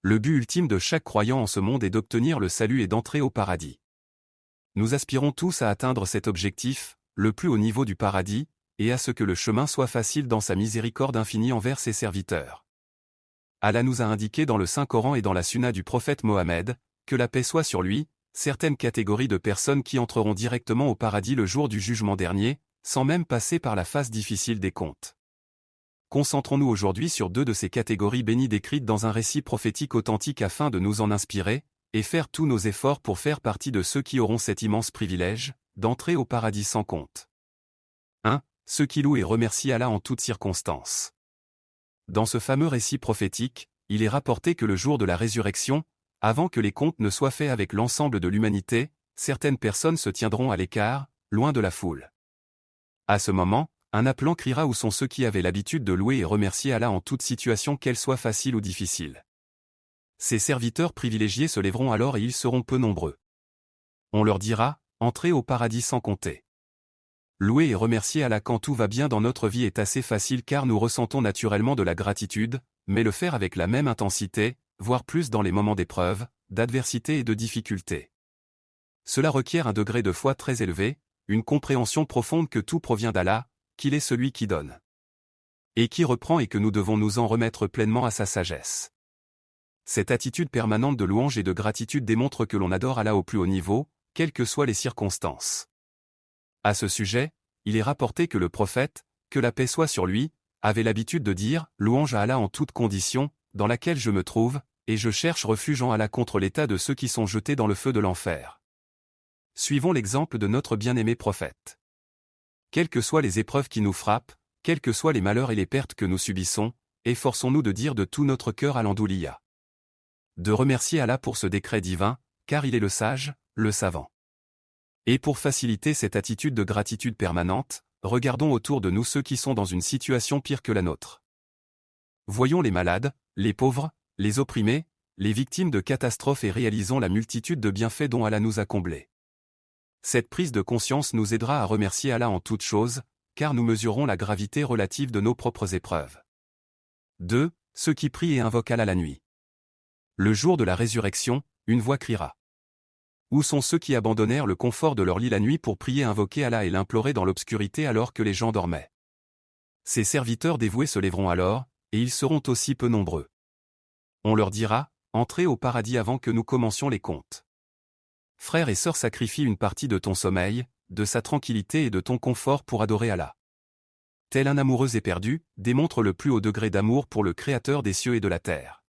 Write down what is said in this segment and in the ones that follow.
Le but ultime de chaque croyant en ce monde est d'obtenir le salut et d'entrer au paradis. Nous aspirons tous à atteindre cet objectif, le plus haut niveau du paradis, et à ce que le chemin soit facile dans sa miséricorde infinie envers ses serviteurs. Allah nous a indiqué dans le Saint-Coran et dans la Sunna du prophète Mohammed, que la paix soit sur lui, certaines catégories de personnes qui entreront directement au paradis le jour du jugement dernier, sans même passer par la phase difficile des comptes. Concentrons-nous aujourd'hui sur deux de ces catégories bénies décrites dans un récit prophétique authentique afin de nous en inspirer, et faire tous nos efforts pour faire partie de ceux qui auront cet immense privilège, d'entrer au paradis sans compte. 1. Ceux qui louent et remercient Allah en toutes circonstances. Dans ce fameux récit prophétique, il est rapporté que le jour de la résurrection, avant que les comptes ne soient faits avec l'ensemble de l'humanité, certaines personnes se tiendront à l'écart, loin de la foule. À ce moment, un appelant criera où sont ceux qui avaient l'habitude de louer et remercier Allah en toute situation qu'elle soit facile ou difficile. Ces serviteurs privilégiés se lèveront alors et ils seront peu nombreux. On leur dira, entrez au paradis sans compter. Louer et remercier Allah quand tout va bien dans notre vie est assez facile car nous ressentons naturellement de la gratitude, mais le faire avec la même intensité, voire plus dans les moments d'épreuve, d'adversité et de difficulté. Cela requiert un degré de foi très élevé, une compréhension profonde que tout provient d'Allah, qu'il est celui qui donne. Et qui reprend et que nous devons nous en remettre pleinement à sa sagesse. Cette attitude permanente de louange et de gratitude démontre que l'on adore Allah au plus haut niveau, quelles que soient les circonstances. À ce sujet, il est rapporté que le prophète, que la paix soit sur lui, avait l'habitude de dire « Louange à Allah en toutes conditions, dans laquelle je me trouve, et je cherche refuge en Allah contre l'état de ceux qui sont jetés dans le feu de l'enfer. » Suivons l'exemple de notre bien-aimé prophète. Quelles que soient les épreuves qui nous frappent, quels que soient les malheurs et les pertes que nous subissons, efforçons-nous de dire de tout notre cœur Alhamdoulilah. De remercier Allah pour ce décret divin, car il est le sage, le savant. Et pour faciliter cette attitude de gratitude permanente, regardons autour de nous ceux qui sont dans une situation pire que la nôtre. Voyons les malades, les pauvres, les opprimés, les victimes de catastrophes et réalisons la multitude de bienfaits dont Allah nous a comblés. Cette prise de conscience nous aidera à remercier Allah en toutes choses, car nous mesurons la gravité relative de nos propres épreuves. 2. Ceux qui prient et invoquent Allah la nuit. Le jour de la résurrection, une voix criera. Où sont ceux qui abandonnèrent le confort de leur lit la nuit pour prier et invoquer Allah et l'implorer dans l'obscurité alors que les gens dormaient? Ces serviteurs dévoués se lèveront alors, et ils seront aussi peu nombreux. On leur dira, entrez au paradis avant que nous commencions les comptes. Frères et sœurs, sacrifie une partie de ton sommeil, de sa tranquillité et de ton confort pour adorer Allah. Tel un amoureux éperdu, démontre le plus haut degré d'amour pour le Créateur des cieux et de la terre.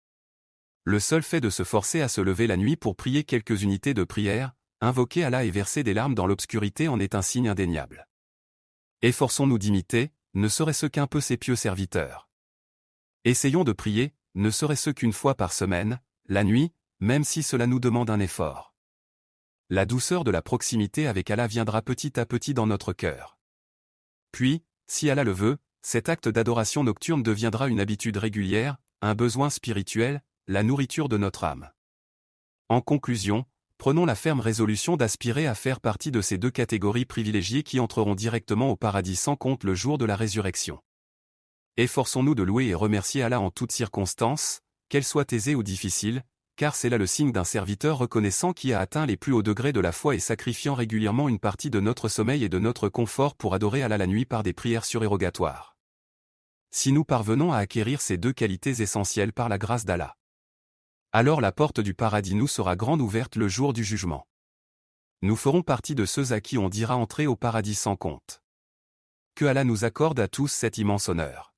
Le seul fait de se forcer à se lever la nuit pour prier quelques unités de prière, invoquer Allah et verser des larmes dans l'obscurité en est un signe indéniable. Efforçons-nous d'imiter, ne serait-ce qu'un peu ces pieux serviteurs. Essayons de prier, ne serait-ce qu'une fois par semaine, la nuit, même si cela nous demande un effort. La douceur de la proximité avec Allah viendra petit à petit dans notre cœur. Puis, si Allah le veut, cet acte d'adoration nocturne deviendra une habitude régulière, un besoin spirituel, la nourriture de notre âme. En conclusion, prenons la ferme résolution d'aspirer à faire partie de ces deux catégories privilégiées qui entreront directement au paradis sans compte le jour de la résurrection. Efforçons-nous de louer et remercier Allah en toutes circonstances, qu'elles soient aisées ou difficiles, car c'est là le signe d'un serviteur reconnaissant qui a atteint les plus hauts degrés de la foi et sacrifiant régulièrement une partie de notre sommeil et de notre confort pour adorer Allah la nuit par des prières surérogatoires. Si nous parvenons à acquérir ces deux qualités essentielles par la grâce d'Allah, alors la porte du paradis nous sera grande ouverte le jour du jugement. Nous ferons partie de ceux à qui on dira entrer au paradis sans compte. Que Allah nous accorde à tous cet immense honneur.